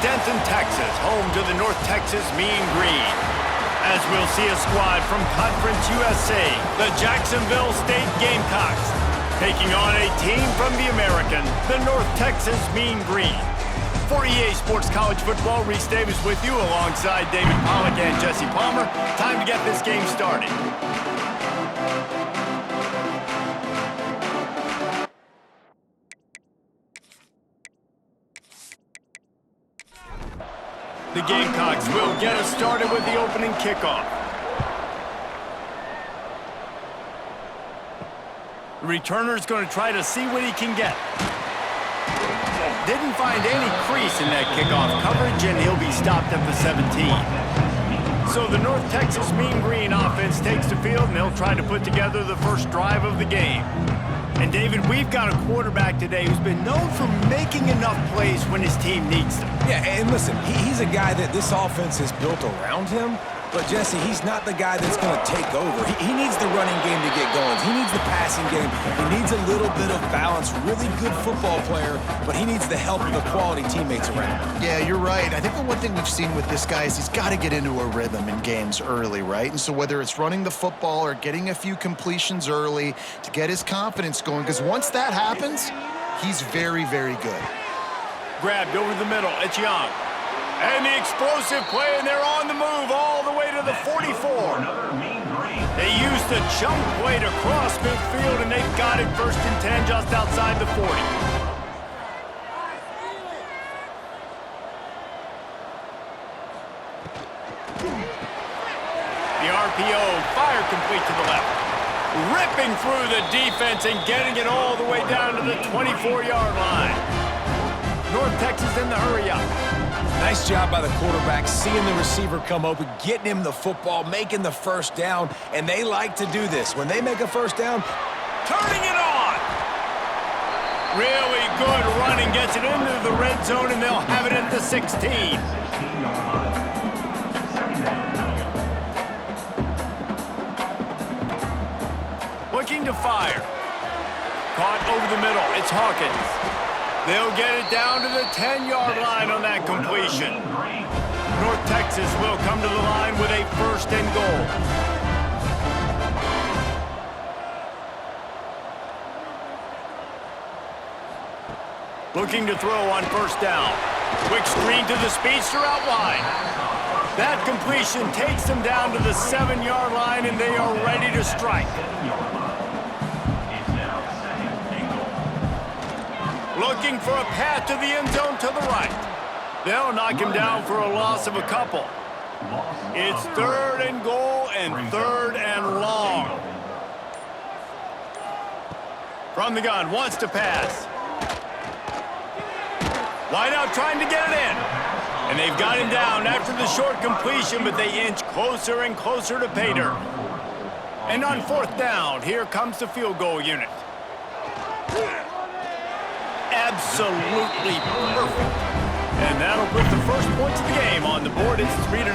Denton, Texas, home to the North Texas Mean Green. As we'll see a squad from Conference USA, the Jacksonville State Gamecocks, taking on a team from the American, the North Texas Mean Green. For EA Sports College Football, Reese Davis with you alongside David Pollack and Jesse Palmer. Time to get this game started. The Gamecocks will get us started with the opening kickoff. The returner's going to try to see what he can get. Didn't find any crease in that kickoff coverage, and he'll be stopped at the 17. So the North Texas Mean Green offense takes the field, and they'll try to put together the first drive of the game. And David, we've got a quarterback today who's been known for making enough plays when his team needs them. Yeah, and listen, he's a guy that this offense is built around him. But, Jesse, he's not the guy that's going to take over. He needs the running game to get going. He needs the passing game. He needs a little bit of balance. Really good football player, but he needs the help of the quality teammates around him. Yeah, you're right. I think the one thing we've seen with this guy is he's got to get into a rhythm in games early, right? And so whether it's running the football or getting a few completions early to get his confidence going, because once that happens, he's very, very good. Grabbed over the middle. It's Young. And the explosive play, and they're on the move all the way to the 44. They used the jump play to cross midfield, and they've got it 1st and 10 just outside the 40. The RPO, fire complete to the left. Ripping through the defense and getting it all the way down to the 24-yard line. North Texas in the hurry up. Nice job by the quarterback, seeing the receiver come open, getting him the football, making the first down, and they like to do this. When they make a first down, turning it on. Really good running, gets it into the red zone, and they'll have it at the 16. Looking to fire. Caught over the middle. It's Hawkins. They'll get it down to the 10-yard line on that completion. North Texas will come to the line with a 1st and goal. Looking to throw on 1st down. Quick screen to the speedster out wide. That completion takes them down to the 7-yard line, and they are ready to strike. Looking for a path to the end zone to the right. They'll knock him down for a loss of a couple. It's 3rd and goal and 3rd and long. From the gun, wants to pass. Wide out trying to get it in. And they've got him down after the short completion, but they inch closer and closer to pay dirt. And on 4th down, here comes the field goal unit. Absolutely perfect. And that'll put the first points of the game on the board. It's 3-0.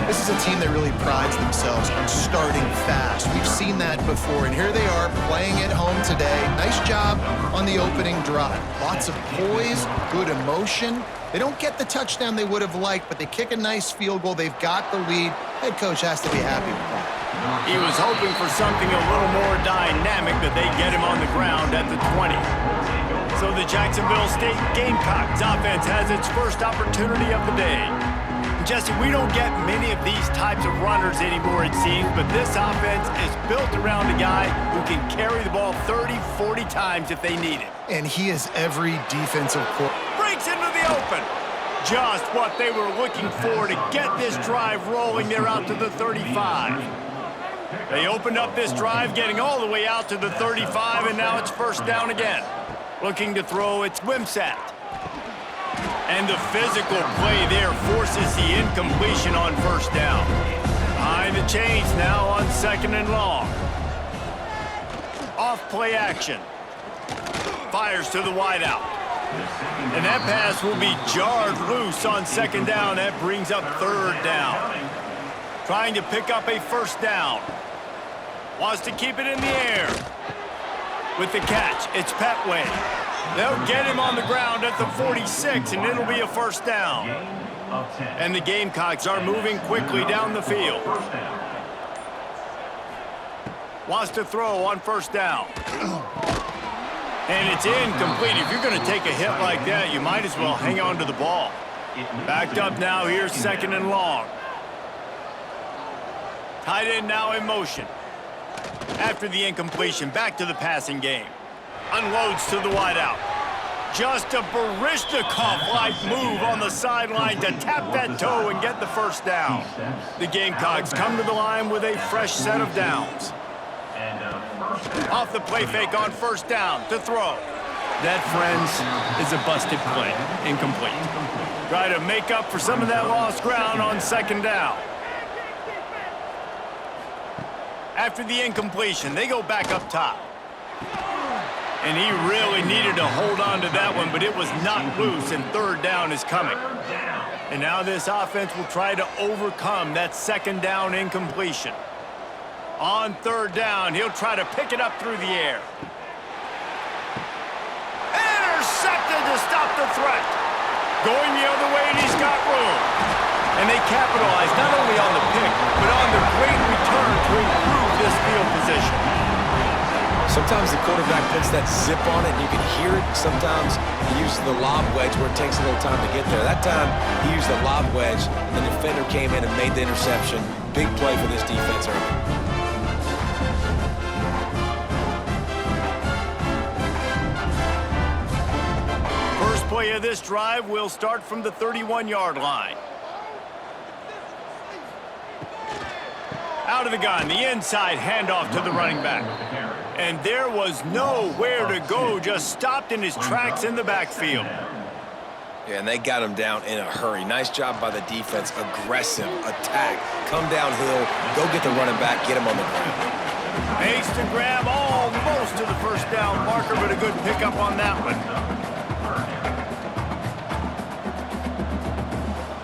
This is a team that really prides themselves on starting fast. We've seen that before, and here they are playing at home today. Nice job on the opening drive. Lots of poise, good emotion. They don't get the touchdown they would have liked, but they kick a nice field goal. They've got the lead. Head coach has to be happy with that. He was hoping for something a little more dynamic, but they get him on the ground at the 20. So the Jacksonville State Gamecocks offense has its first opportunity of the day. Jesse, we don't get many of these types of runners anymore, it seems, but this offense is built around a guy who can carry the ball 30, 40 times if they need it. And he is every defensive quarterback. Breaks into the open. Just what they were looking for to get this drive rolling. They're out to the 35. They opened up this drive, getting all the way out to the 35, and now it's 1st down again. Looking to throw, it's Wimsatt. And the physical play there forces the incompletion on 1st down. Behind the chains now on 2nd and long. Off play action. Fires to the wideout. And that pass will be jarred loose on 2nd down. That brings up 3rd down. Trying to pick up a 1st down. Wants to keep it in the air. With the catch, it's Petway. They'll get him on the ground at the 46, and it'll be a first down. And the Gamecocks are moving quickly down the field. Wants to throw on first down. And it's incomplete. If you're going to take a hit like that, you might as well hang on to the ball. Backed up now, here's second and long. Tight end now in motion. After the incompletion, back to the passing game. Unloads to the wideout. Just a Baryshnikov-like move on the sideline to tap that toe and get the first down. The Gamecocks come to the line with a fresh set of downs. Off the play fake on first down to throw. That, friends, is a busted play. Incomplete. Try to make up for some of that lost ground on second down. After the incompletion, they go back up top. And he really needed to hold on to that one, but it was not loose, and third down is coming. And now this offense will try to overcome that second down incompletion. On third down, he'll try to pick it up through the air. Intercepted to stop the threat. Going the other way, and he's got room. And they capitalize not only on the pick, but on the great return to improve this field position. Sometimes the quarterback puts that zip on it, and you can hear it. Sometimes he uses the lob wedge where it takes a little time to get there. That time, he used the lob wedge, and the defender came in and made the interception. Big play for this defense early. First play of this drive will start from the 31-yard line. Out of the gun, the inside handoff to the running back. And there was nowhere to go, just stopped in his tracks in the backfield. Yeah, and they got him down in a hurry. Nice job by the defense. Aggressive attack. Come downhill, go get the running back, get him on the ground. Makes the grab almost to the first down marker, but a good pickup on that one.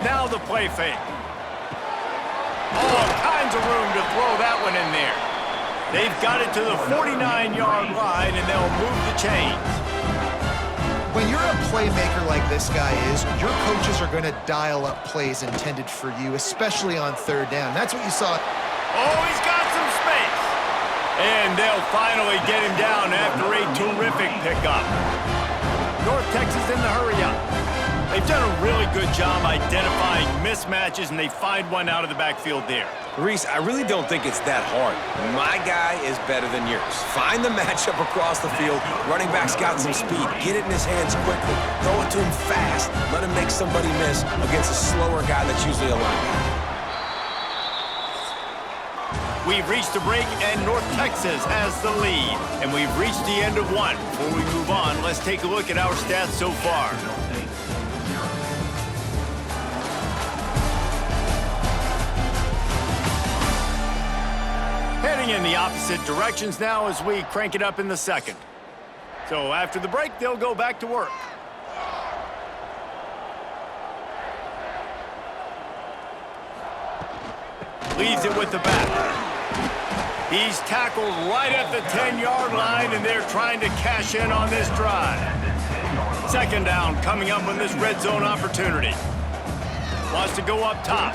Now the play fake. All kinds of room to throw that one in there. They've got it to the 49-yard line, and they'll move the chains. When you're a playmaker like this guy is, your coaches are going to dial up plays intended for you, especially on third down. That's what you saw. Oh, he's got some space. And they'll finally get him down after a terrific pickup. North Texas in the hurry-up. They've done a really good job identifying mismatches, and they find one out of the backfield there. Reese, I really don't think it's that hard. My guy is better than yours. Find the matchup across the field. Running back's got some speed. Get it in his hands quickly. Throw it to him fast. Let him make somebody miss against a slower guy that's usually a linebacker. We've reached a break, and North Texas has the lead. And we've reached the end of one. Before we move on, let's take a look at our stats so far. Heading in the opposite directions now as we crank it up in the second. So after the break, they'll go back to work. Leaves it with the back. He's tackled right at the 10-yard line, and they're trying to cash in on this drive. Second down coming up on this red zone opportunity. Wants to go up top.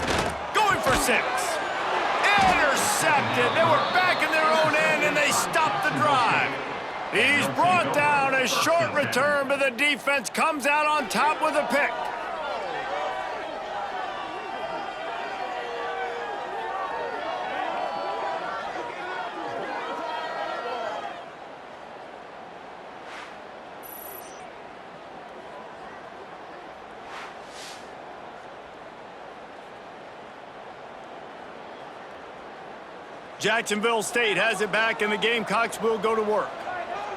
Going for 6. Intercepted. They were back in their own end, and they stopped the drive. He's brought down. A short return, but the defense comes out on top with a pick. Jacksonville State has it back, and the Gamecocks will go to work.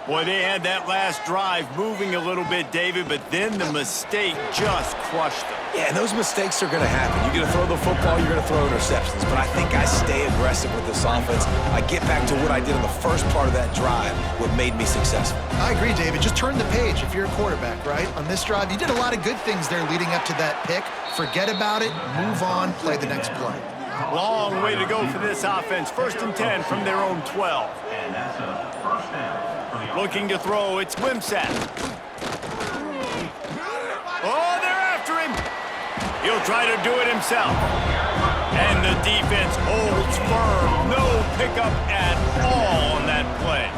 Boy, they had that last drive moving a little bit, David, but then the mistake just crushed them. Yeah, and those mistakes are going to happen. You're going to throw the football, you're going to throw interceptions. But I think I stay aggressive with this offense. I get back to what I did in the first part of that drive, what made me successful. I agree, David. Just turn the page if you're a quarterback, right? On this drive, you did a lot of good things there leading up to that pick. Forget about it, move on, play the next play. Long way to go for this offense. 1st and 10 from their own 12. Looking to throw, it's Wimsatt. He'll try to do it himself. And the defense holds firm. No pickup at all on that play.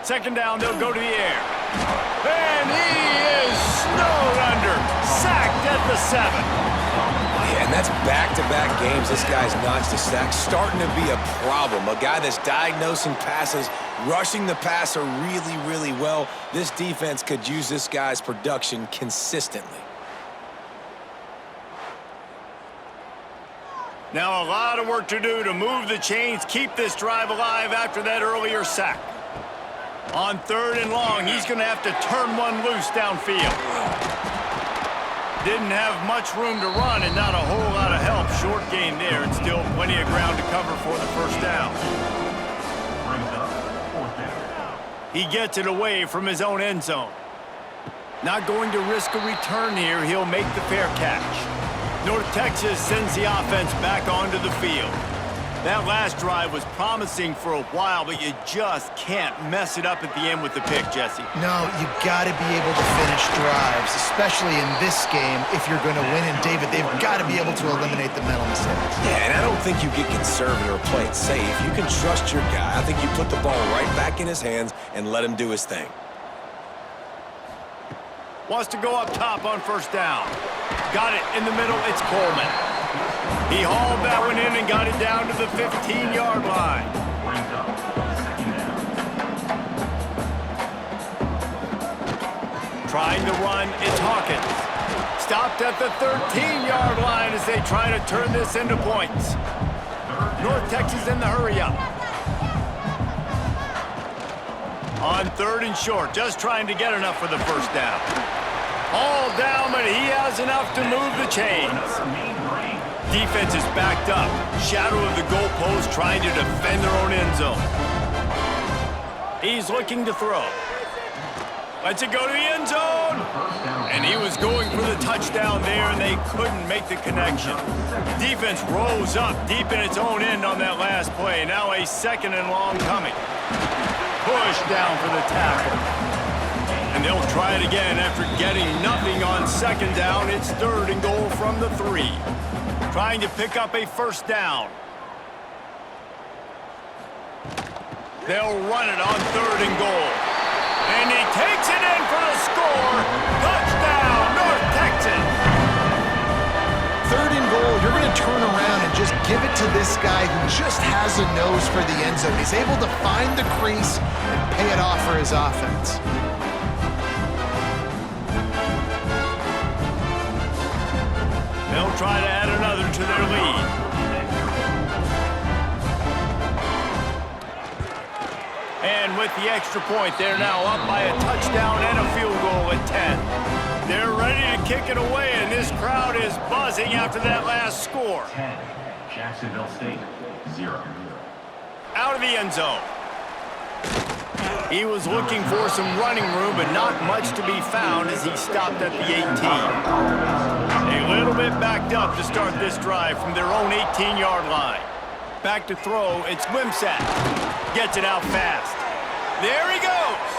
Second down, they'll go to the air. And he is snowed under. Sacked at the 7. Yeah, and that's back-to-back games this guy's notched a sack. Starting to be a problem. A guy that's diagnosing passes, rushing the passer really, really well. This defense could use this guy's production consistently. Now a lot of work to do to move the chains, keep this drive alive after that earlier sack. On 3rd and long, he's going to have to turn one loose downfield. Didn't have much room to run and not a whole lot of help. Short gain there and still plenty of ground to cover for the first down. He gets it away from his own end zone. Not going to risk a return here. He'll make the fair catch. North Texas sends the offense back onto the field. That last drive was promising for a while, but you just can't mess it up at the end with the pick, Jesse. No, you got to be able to finish drives, especially in this game if you're going to win. And David, they've got to be able to eliminate the mental mistakes. Yeah, and I don't think you get conservative or play it safe. You can trust your guy. I think you put the ball right back in his hands and let him do his thing. Wants to go up top on first down. Got it in the middle. It's Coleman. He hauled that one in and got it down to the 15-yard line. Trying to run, it's Hawkins. Stopped at the 13-yard line as they try to turn this into points. North Texas in the hurry-up. On 3rd and short, just trying to get enough for the first down. All down, but he has enough to move the chains. Defense is backed up. Shadow of the goalpost trying to defend their own end zone. He's looking to throw. Lets it go to the end zone. And he was going for the touchdown there, and they couldn't make the connection. Defense rose up deep in its own end on that last play. Now a 2nd and long coming. Push down for the tackle. And they'll try it again after getting nothing on 2nd down. It's 3rd and goal from the 3. Trying to pick up a first down. They'll run it on 3rd and goal. And he takes it in for the score. Touchdown, North Texas. 3rd and goal, you're going to turn around and just give it to this guy who just has a nose for the end zone. He's able to find the crease and pay it off for his offense. They'll try to add another to their lead. And with the extra point, they're now up by a touchdown and a field goal at 10. They're ready to kick it away, and this crowd is buzzing after that last score. 10, Jacksonville State, 0. Out of the end zone. He was looking for some running room, but not much to be found as he stopped at the 18. A little bit backed up to start this drive from their own 18-yard line. Back to throw, it's Wimsatt. Gets it out fast. There he goes.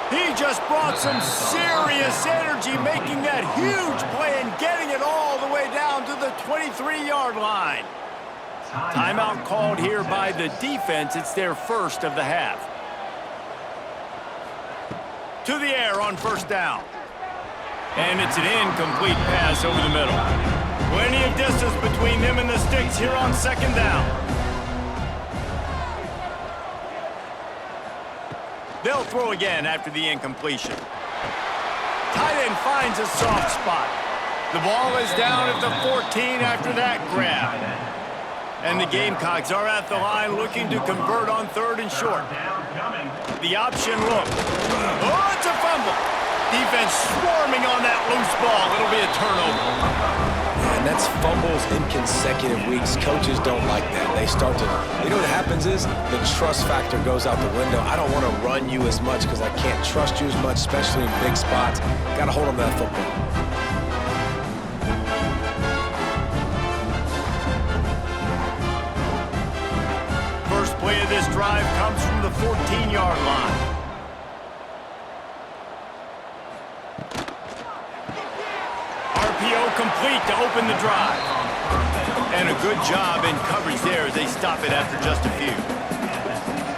He just brought some serious energy, making that huge play and getting it all the way down to the 23-yard line. Timeout called here by the defense. It's their first of the half. To the air on first down. And it's an incomplete pass over the middle. Plenty of distance between them and the sticks here on 2nd down. They'll throw again after the incompletion. Tight end finds a soft spot. The ball is down at the 14 after that grab. And the Gamecocks are at the line looking to convert on 3rd and short. The option look. Oh, it's a fumble. Defense swarming on that loose ball. It'll be a turnover. And that's fumbles in consecutive weeks. Coaches don't like that. They start to, you know what happens is the trust factor goes out the window. I don't want to run you as much because I can't trust you as much, especially in big spots. Got to hold on to that football. First play of this drive comes from the 14-yard line. complete to open the drive. And a good job in coverage there as they stop it after just a few.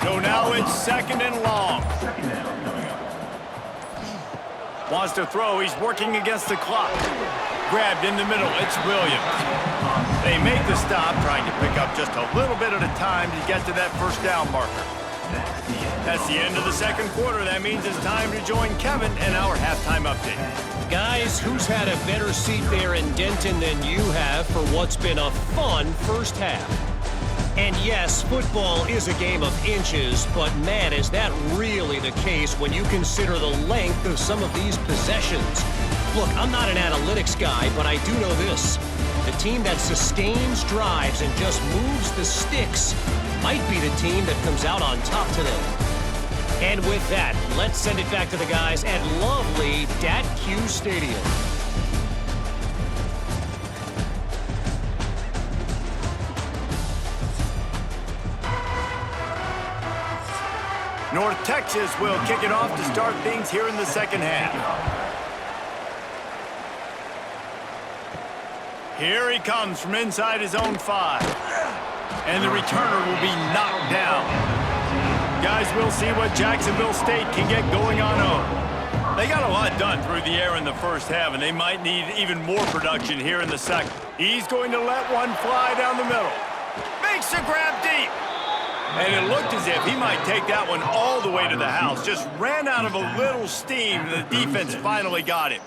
So now it's 2nd and long. Wants to throw. He's working against the clock. Grabbed in the middle. It's Williams. They make the stop, trying to pick up just a little bit at a time to get to that first down marker. That's the end of the 2nd quarter. That means it's time to join Kevin and our halftime update. Guys, who's had a better seat there in Denton than you have for what's been a fun first half? And yes, football is a game of inches, but man, is that really the case when you consider the length of some of these possessions. Look, I'm not an analytics guy, but I do know this. The team that sustains drives and just moves the sticks might be the team that comes out on top today. And with that, let's send it back to the guys at lovely Dat-Q Stadium. North Texas will kick it off to start things here in the 2nd half. Here he comes from inside his own 5. And the returner will be knocked down. Guys, we'll see what Jacksonville State can get going on home. They got a lot done through the air in the first half, and they might need even more production here in the 2nd. He's going to let one fly down the middle. Makes the grab deep. And it looked as if he might take that one all the way to the house. Just ran out of a little steam, and the defense finally got him.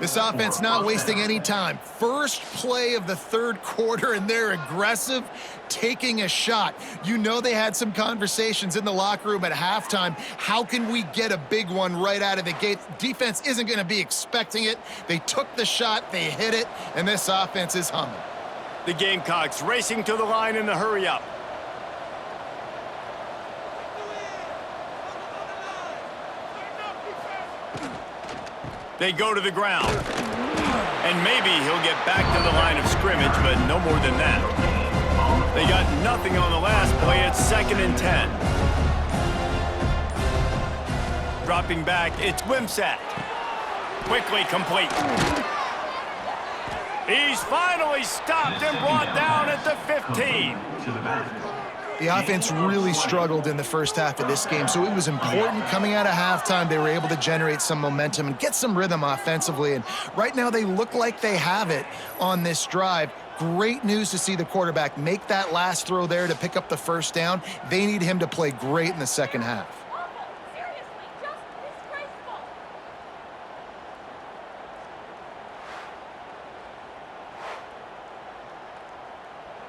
This offense not wasting any time. First play of the 3rd quarter, and they're aggressive, taking a shot. You know they had some conversations in the locker room at halftime. How can we get a big one right out of the gate? Defense isn't going to be expecting it. They took the shot, they hit it, and this offense is humming. The Gamecocks racing to the line in the hurry-up. They go to the ground. And maybe he'll get back to the line of scrimmage, but no more than that. They got nothing on the last play. It's 2nd and 10. Dropping back, it's Wimsatt. Quickly complete. He's finally stopped and brought down at the 15. The offense really struggled in the first half of this game, so it was important coming out of halftime. They were able to generate some momentum and get some rhythm offensively, and right now they look like they have it on this drive. Great news to see the quarterback make that last throw there to pick up the first down. They need him to play great in the 2nd half.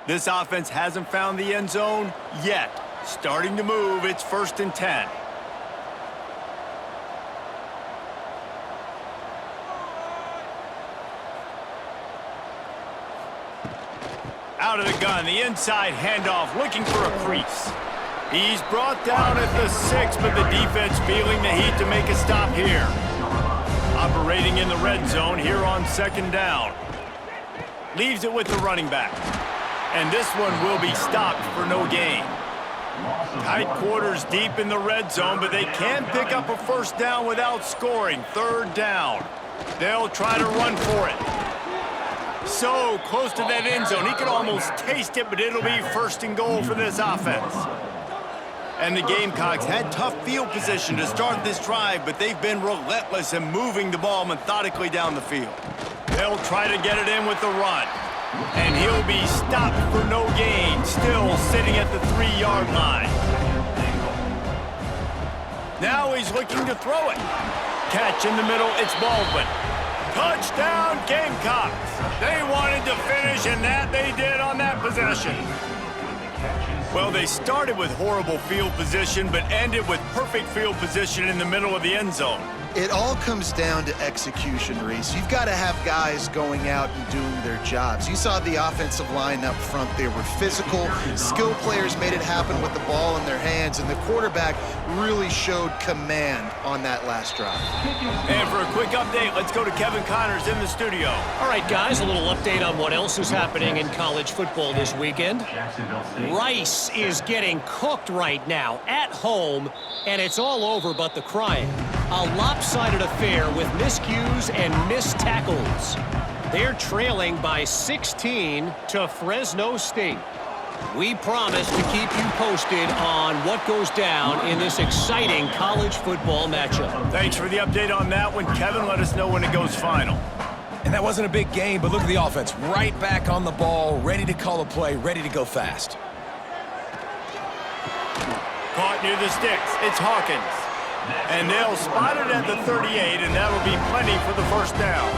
This offense hasn't found the end zone yet. Starting to move, it's 1st and 10. Out of the gun, the inside handoff, looking for a crease. He's brought down at the 6, but the defense feeling the heat to make a stop here. Operating in the red zone here on 2nd down. Leaves it with the running back. And this one will be stopped for no gain. Tight quarters deep in the red zone, but they can pick up a first down without scoring. 3rd down. They'll try to run for it. So close to that end zone. He could almost taste it, but it'll be 1st and goal for this offense. And the Gamecocks had tough field position to start this drive, but they've been relentless in moving the ball methodically down the field. They'll try to get it in with the run. And he'll be stopped for no gain, still sitting at the 3-yard line. Now he's looking to throw it. Catch in the middle, it's Baldwin. Touchdown, Gamecocks. They wanted to finish, and that they did on that possession. Well, they started with horrible field position, but ended with perfect field position in the middle of the end zone. It all comes down to execution, Reese. You've got to have guys going out and doing their jobs. You saw the offensive line up front. They were physical. Skill players made it happen with the ball in their hands, and the quarterback really showed command on that last drive. And for a quick update, let's go to Kevin Connors in the studio. All right, guys, a little update on what else is happening in college football this weekend. Rice is getting cooked right now at home, and it's all over but the crying. A lopsided affair with miscues and missed tackles. They're trailing by 16 to Fresno State. We promise to keep you posted on what goes down in this exciting college football matchup. Thanks for the update on that one, Kevin. Let us know when it goes final. And that wasn't a big game, but look at the offense. Right back on the ball, ready to call a play, ready to go fast. Caught near the sticks. It's Hawkins. And they'll spot it at the 38, and that'll be plenty for the first down.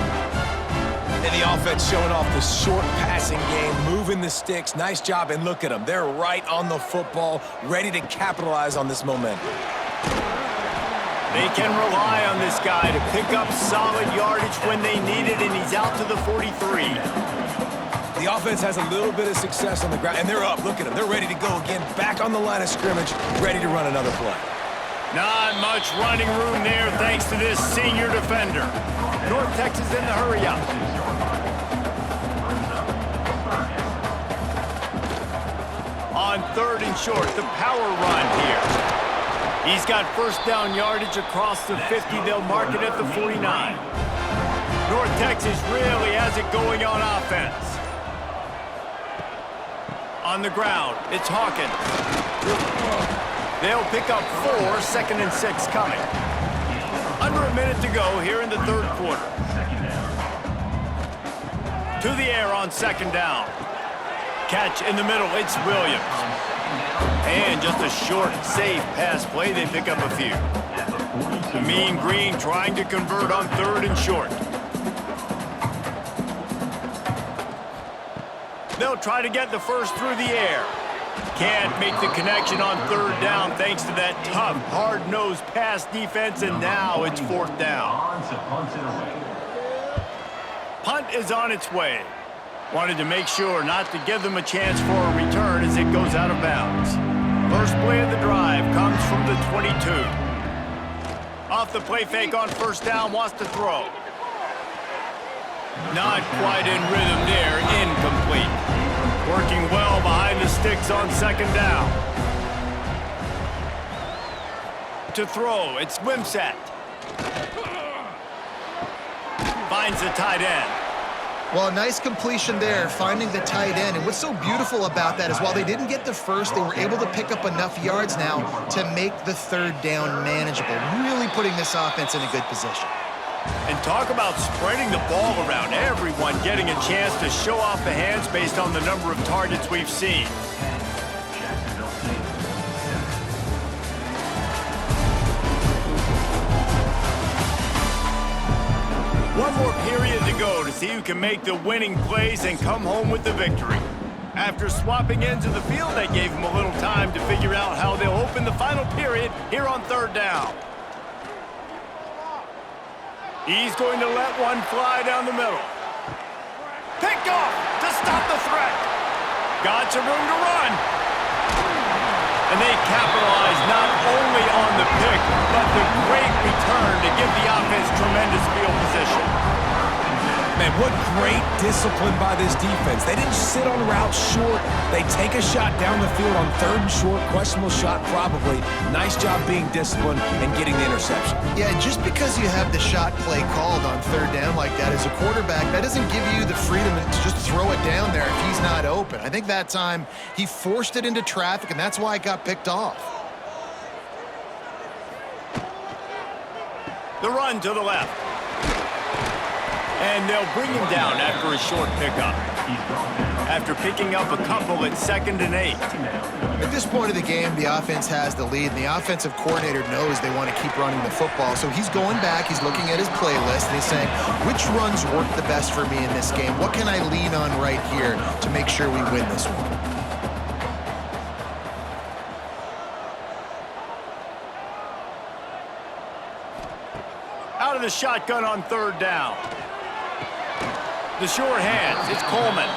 And the offense showing off the short passing game, moving the sticks. Nice job, and look at them. They're right on the football, ready to capitalize on this momentum. They can rely on this guy to pick up solid yardage when they need it, and he's out to the 43. The offense has a little bit of success on the ground, and they're up. Look at them. They're ready to go again, back on the line of scrimmage, ready to run another play. Not much running room there thanks to this senior defender. North Texas in the hurry up. On 3rd and short, the power run here. He's got first down yardage across the 50. They'll mark it at the 49. North Texas really has it going on offense. On the ground, it's Hawkins. They'll pick up 4, 2nd and 6 coming. Under a minute to go here in the 3rd quarter. To the air on 2nd down. Catch in the middle, it's Williams. And just a short, safe pass play, they pick up a few. The Mean Green trying to convert on 3rd and short. They'll try to get the first through the air. Can't make the connection on 3rd down thanks to that tough, hard-nosed pass defense, and now it's 4th down. Punt is on its way. Wanted to make sure not to give them a chance for a return as it goes out of bounds. First play of the drive comes from the 22. Off the play fake on 1st down, wants to throw. Not quite in rhythm there, incomplete. Working well behind the sticks on 2nd down. To throw, it's Wimsatt. Finds the tight end. Well, a nice completion there, finding the tight end. And what's so beautiful about that is while they didn't get the first, they were able to pick up enough yards now to make the 3rd down manageable, really putting this offense in a good position. And talk about spreading the ball around, everyone getting a chance to show off the hands based on the number of targets we've seen. One more period to go to see who can make the winning plays and come home with the victory. After swapping ends of the field, that gave them a little time to figure out how they'll open the final period here on 3rd down. He's going to let one fly down the middle. Picked off to stop the threat. Got some room to run. And they capitalize not only on the pick, but the great return to give the offense tremendous field position. Man, what great discipline by this defense. They didn't sit on routes short. They take a shot down the field on 3rd and short. Questionable shot, probably. Nice job being disciplined and getting the interception. Yeah, just because you have the shot play called on 3rd down like that as a quarterback, that doesn't give you the freedom to just throw it down there if he's not open. I think that time he forced it into traffic, and that's why it got picked off. The run to the left. And they'll bring him down after a short pickup. After picking up a couple at 2nd and 8. At this point of the game, the offense has the lead, and the offensive coordinator knows they want to keep running the football. So he's going back, he's looking at his playlist, and he's saying, which runs work the best for me in this game? What can I lean on right here to make sure we win this one? Out of the shotgun on 3rd down. The short hands, it's Coleman.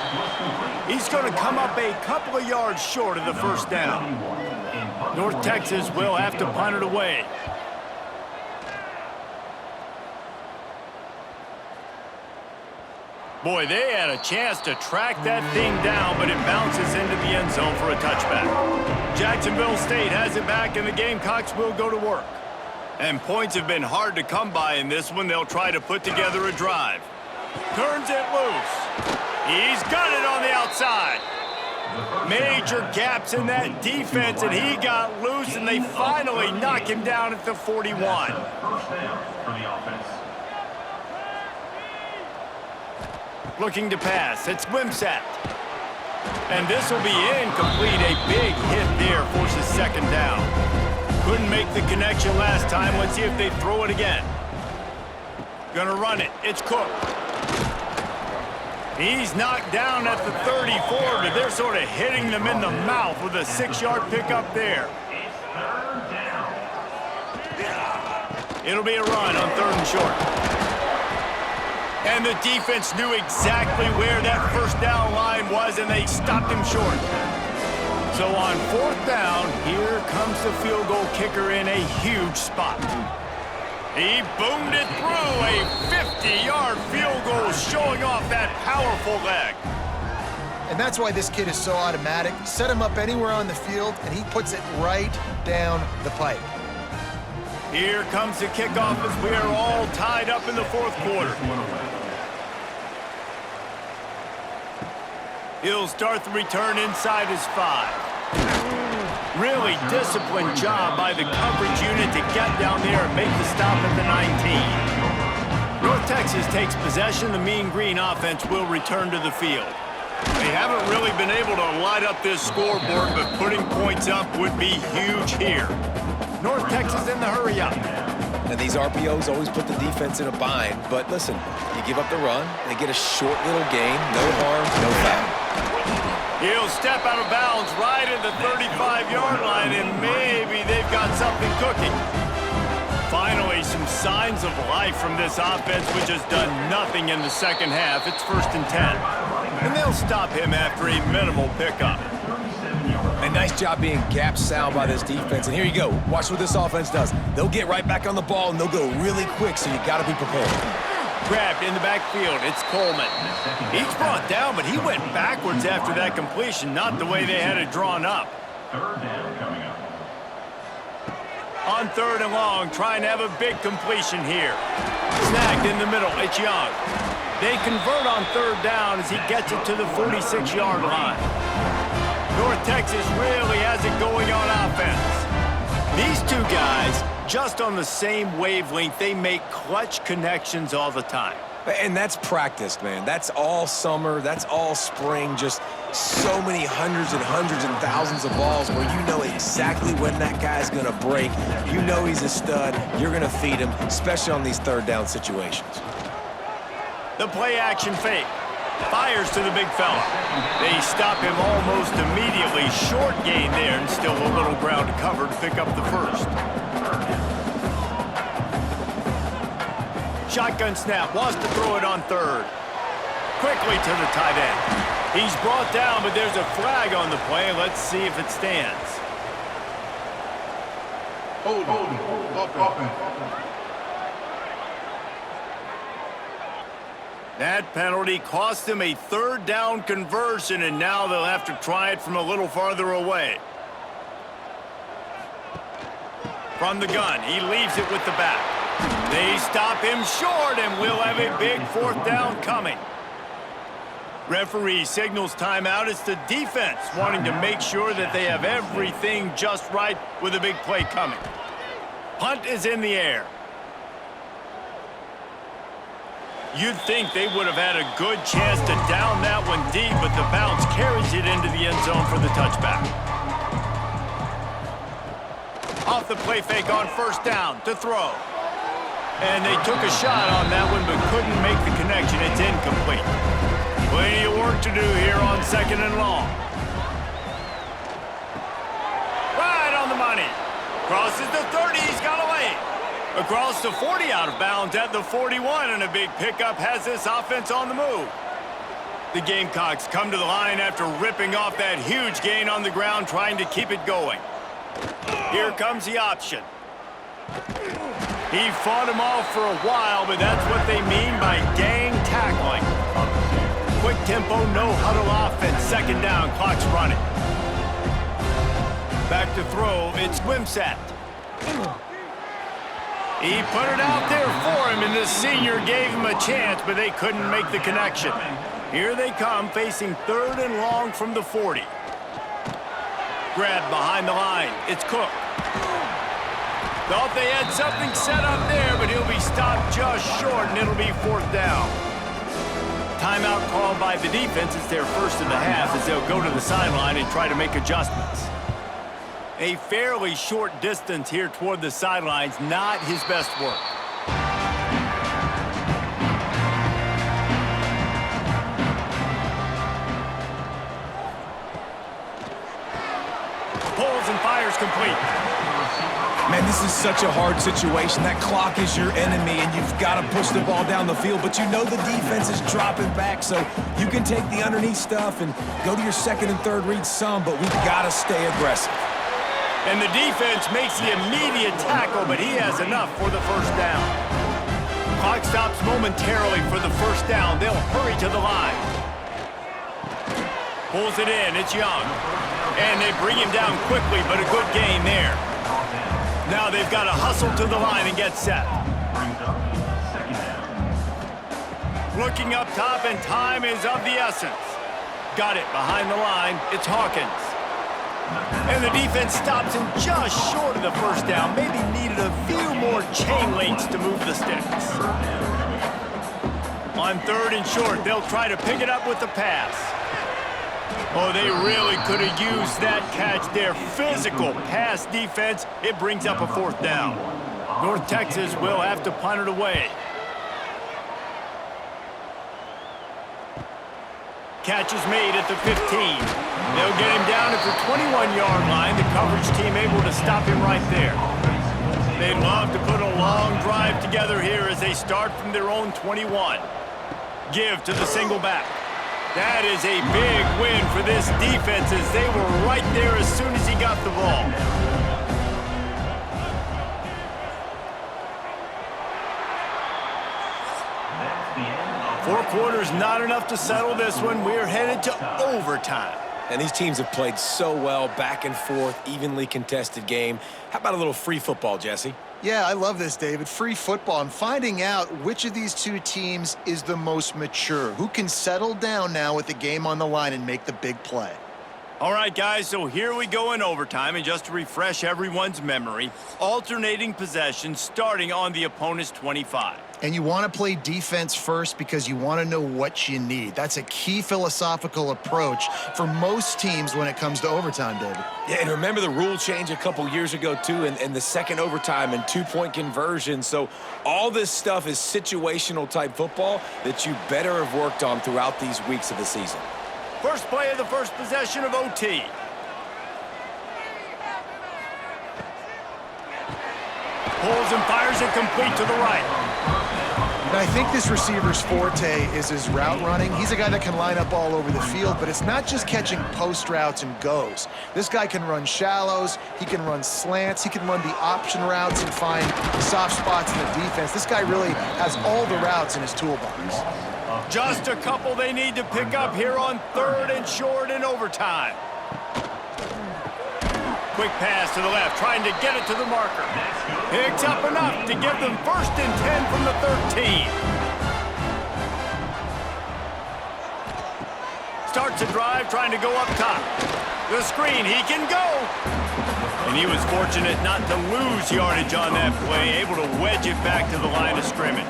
He's going to come up a couple of yards short of the 1st down. North Texas will have to punt it away. Boy, they had a chance to track that thing down, but it bounces into the end zone for a touchback. Jacksonville State has it back, and the Gamecocks will go to work. And points have been hard to come by in this one. They'll try to put together a drive. Turns it loose. He's got it on the outside. Major gaps in that defense, and he got loose, and they finally knock him down at the 41. First down for the offense. Looking to pass. It's Wimsatt. And this will be incomplete. A big hit there forces second down. Couldn't make the connection last time. Let's see if they throw it again. Gonna run it. It's Cook. He's knocked down at the 34, but they're sort of hitting them in the mouth with a 6-yard pickup there. It'll be a run on 3rd and short. And the defense knew exactly where that first down line was, and they stopped him short. So on 4th down, here comes the field goal kicker in a huge spot. He boomed it through, a 50-yard field goal showing off that powerful leg. And that's why this kid is so automatic. Set him up anywhere on the field, and he puts it right down the pipe. Here comes the kickoff as we are all tied up in the 4th quarter. He'll start the return inside his 5. Really disciplined job by the coverage unit to get down there and make the stop at the 19. North Texas takes possession. The Mean Green offense will return to the field. They haven't really been able to light up this scoreboard, but putting points up would be huge here. North Texas in the hurry up. And these RPOs always put the defense in a bind. But listen, you give up the run, they get a short little gain, no harm, no foul. He'll step out of bounds right at the 35-yard line, and maybe they've got something cooking. Finally, some signs of life from this offense, which has done nothing in the second half. It's 1st and 10. And they'll stop him after a minimal pickup. A nice job being gap sound by this defense. And here you go. Watch what this offense does. They'll get right back on the ball, and they'll go really quick, so you got to be prepared. Grabbed in the backfield. It's Coleman. He's brought down, but he went backwards after that completion, not the way they had it drawn up. 3rd down coming up. On 3rd and long, trying to have a big completion here. Snagged in the middle. It's Young. They convert on 3rd down as he gets it to the 46-yard line. North Texas really has it going on offense. These two guys, just on the same wavelength, they make clutch connections all the time. And that's practice, man. That's all summer. That's all spring. Just so many hundreds and thousands of balls where you know exactly when that guy's going to break. You know he's a stud. You're going to feed him, especially on these 3rd down situations. The play-action fake. Fires to the big fella. They stop him almost immediately. Short gain there, and still a little ground to cover to pick up the 1st. Shotgun snap. Wants to throw it on 3rd. Quickly to the tight end. He's brought down, but there's a flag on the play. Let's see if it stands. Hold on. That penalty cost them a 3rd down conversion, and now they'll have to try it from a little farther away. From the gun, he leaves it with the back. They stop him short, and we'll have a big 4th down coming. Referee signals timeout. It's the defense wanting to make sure that they have everything just right with a big play coming. Punt is in the air. You'd think they would have had a good chance to down that one deep, but the bounce carries it into the end zone for the touchback. Off the play fake on 1st down to throw. And they took a shot on that one, but couldn't make the connection. It's incomplete. Plenty of work to do here on 2nd and long. Right on the money. Crosses the 30. He's got away. Across the 40, out of bounds at the 41, and a big pickup has this offense on the move. The Gamecocks come to the line after ripping off that huge gain on the ground, trying to keep it going. Here comes the option. He fought him off for a while, but that's what they mean by gang tackling. Quick tempo, no huddle offense. 2nd down, clock's running. Back to throw, it's Wimsatt. He put it out there for him, and the senior gave him a chance, but they couldn't make the connection. Here they come, facing 3rd and long from the 40. Grab behind the line. It's Cook. Thought they had something set up there, but he'll be stopped just short, and it'll be 4th down. Timeout called by the defense. It's their first of the half as they'll go to the sideline and try to make adjustments. A fairly short distance here toward the sidelines, not his best work. Pulls and fires complete. Man, this is such a hard situation. That clock is your enemy, and you've got to push the ball down the field, but you know the defense is dropping back, so you can take the underneath stuff and go to your 2nd and 3rd read some, but we've got to stay aggressive. And the defense makes the immediate tackle, but he has enough for the 1st down. Clock stops momentarily for the 1st down. They'll hurry to the line. Pulls it in. It's Young. And they bring him down quickly, but a good gain there. Now they've got to hustle to the line and get set. Looking up top, and time is of the essence. Got it behind the line. It's Hawkins. And the defense stops him just short of the 1st down. Maybe needed a few more chain links to move the sticks. On 3rd and short, they'll try to pick it up with the pass. Oh, they really could have used that catch there. Physical pass defense. It brings up a 4th down. North Texas will have to punt it away. Catch is made at the 15. They'll get him down at the 21-yard line. The coverage team able to stop him right there. They'd love to put a long drive together here as they start from their own 21. Give to the single back. That is a big win for this defense as they were right there as soon as he got the ball. Four quarters not enough to settle this one. We're headed to overtime. And these teams have played so well, back and forth, evenly contested game. How about a little free football, Jesse? Yeah, I love this, David. Free football. I'm finding out which of these two teams is the most mature. Who can settle down now with the game on the line and make the big play? All right, guys, so here we go in overtime. And just to refresh everyone's memory, alternating possessions starting on the opponent's 25. And you want to play defense first because you want to know what you need. That's a key philosophical approach for most teams when it comes to overtime, David. Yeah, and remember the rule change a couple years ago, too, and the second overtime and two-point conversion. So all this stuff is situational-type football that you better have worked on throughout these weeks of the season. First play of the first possession of OT. Pulls and fires it complete to the right. And I think this receiver's forte is his route running. He's a guy that can line up all over the field, but it's not just catching post routes and goes. This guy can run shallows, he can run slants, he can run the option routes and find soft spots in the defense. This guy really has all the routes in his toolbox. Just a couple they need to pick up here on 3rd and short in overtime. Quick pass to the left, trying to get it to the marker. Picks up enough to give them 1st and 10 from the 13. Starts a drive, trying to go up top. The screen, he can go. And he was fortunate not to lose yardage on that play, able to wedge it back to the line of scrimmage.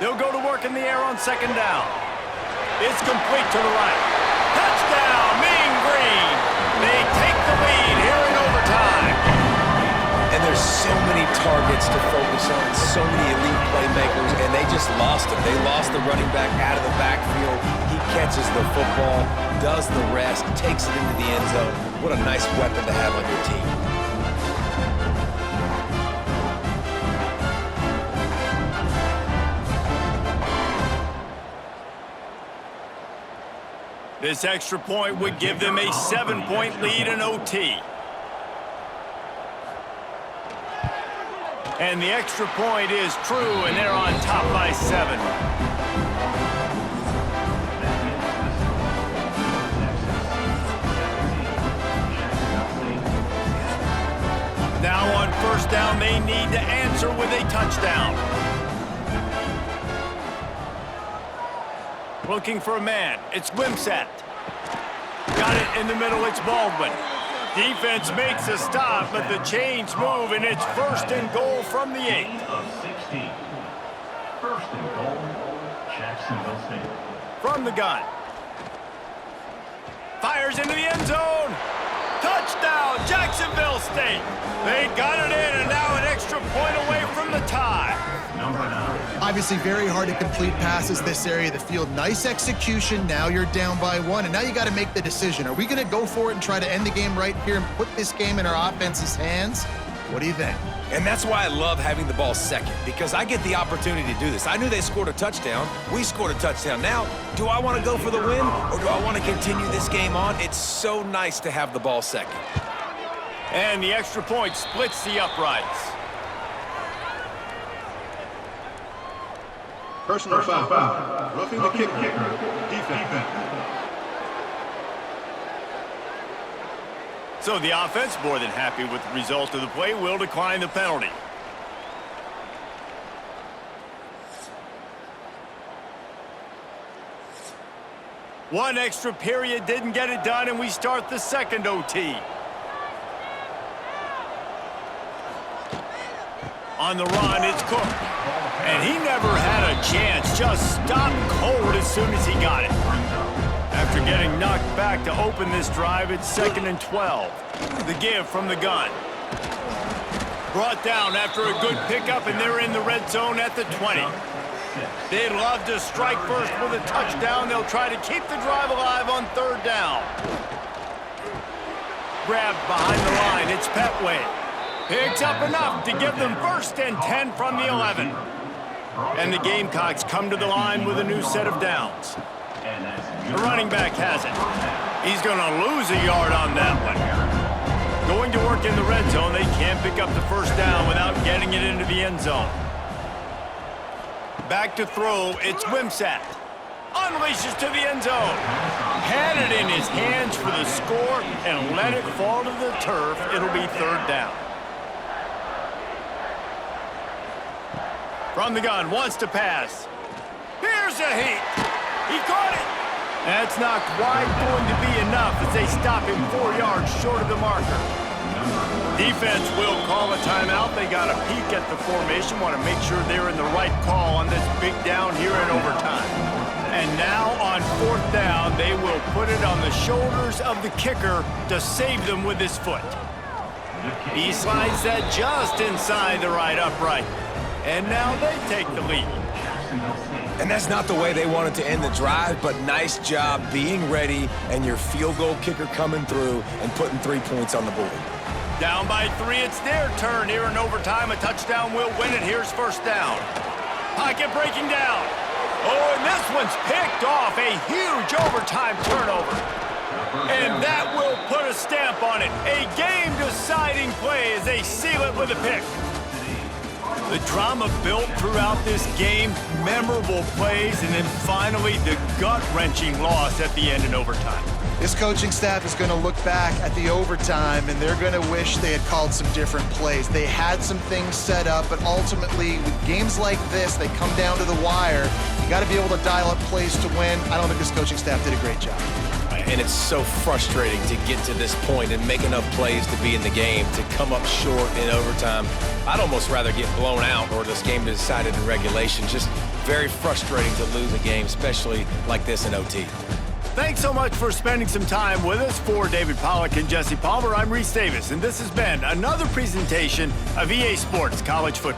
They'll go to work in the air on 2nd down. It's complete to the right. Touchdown, Mean Green. They take the lead here in overtime. And there's so many targets to focus on, so many elite playmakers, and they just lost him. They lost the running back out of the backfield. He catches the football, does the rest, takes it into the end zone. What a nice weapon to have on your team. This extra point would give them a 7-point lead in OT. And the extra point is true, and they're on top by 7. Now on first down, they need to answer with a touchdown. Looking for a man. It's Wimsatt. Got it in the middle. It's Baldwin. Defense makes a stop, but the chains move, and it's first and goal from the 8. Of 16. First and goal, Jacksonville State. From the gun. Fires into the end zone. Touchdown, Jacksonville State. They got it in, and now an extra point away from the tie. Number 9. Obviously very hard to complete passes this area of the field. Nice execution. Now you're down by 1, and now you got to make the decision. Are we going to go for it and try to end the game right here and put this game in our offense's hands? What do you think? And that's why I love having the ball second, because I get the opportunity to do this. I knew they scored a touchdown. We scored a touchdown. Now, do I want to go for the win, or do I want to continue this game on? It's so nice to have the ball second. And the extra point splits the uprights. Personal foul. Roughing the kicker. Defense. So the offense, more than happy with the result of the play, will decline the penalty. One extra period didn't get it done, and we start the second OT. On the run, it's Cook. And he never had a chance, just stopped cold as soon as he got it. After getting knocked back to open this drive, it's 2nd and 12. The give from the gun. Brought down after a good pickup, and they're in the red zone at the 20. They'd love to strike first with a touchdown. They'll try to keep the drive alive on 3rd down. Grabbed behind the line, it's Petway. Picks up enough to give them 1st and 10 from the 11. And the Gamecocks come to the line with a new set of downs. The running back has it. He's going to lose a yard on that one. Going to work in the red zone, they can't pick up the 1st down without getting it into the end zone. Back to throw, it's Wimsatt. Unleashes to the end zone. Had it in his hands for the score and let it fall to the turf. It'll be 3rd down. From the gun, wants to pass. Here's a heat. He caught it. That's not quite going to be enough as they stop him 4 yards short of the marker. Defense will call a timeout. They got a peek at the formation, want to make sure they're in the right call on this big down here in overtime. And now on 4th down, they will put it on the shoulders of the kicker to save them with his foot. He slides that just inside the right upright. And now they take the lead. And that's not the way they wanted to end the drive, but nice job being ready and your field goal kicker coming through and putting 3 points on the board. Down by 3, it's their turn here in overtime. A touchdown will win it. Here's 1st down. Pocket breaking down. Oh, and this one's picked off. A huge overtime turnover. And that will put a stamp on it. A game-deciding play as they seal it with a pick. The drama built throughout this game, memorable plays, and then finally the gut-wrenching loss at the end in overtime. This coaching staff is going to look back at the overtime, and they're going to wish they had called some different plays. They had some things set up, but ultimately, with games like this, they come down to the wire. You got to be able to dial up plays to win. I don't think this coaching staff did a great job. And it's so frustrating to get to this point and make enough plays to be in the game, to come up short in overtime. I'd almost rather get blown out or this game decided in regulation. Just very frustrating to lose a game, especially like this in OT. Thanks so much for spending some time with us. For David Pollack and Jesse Palmer, I'm Reese Davis, and this has been another presentation of EA Sports College Football.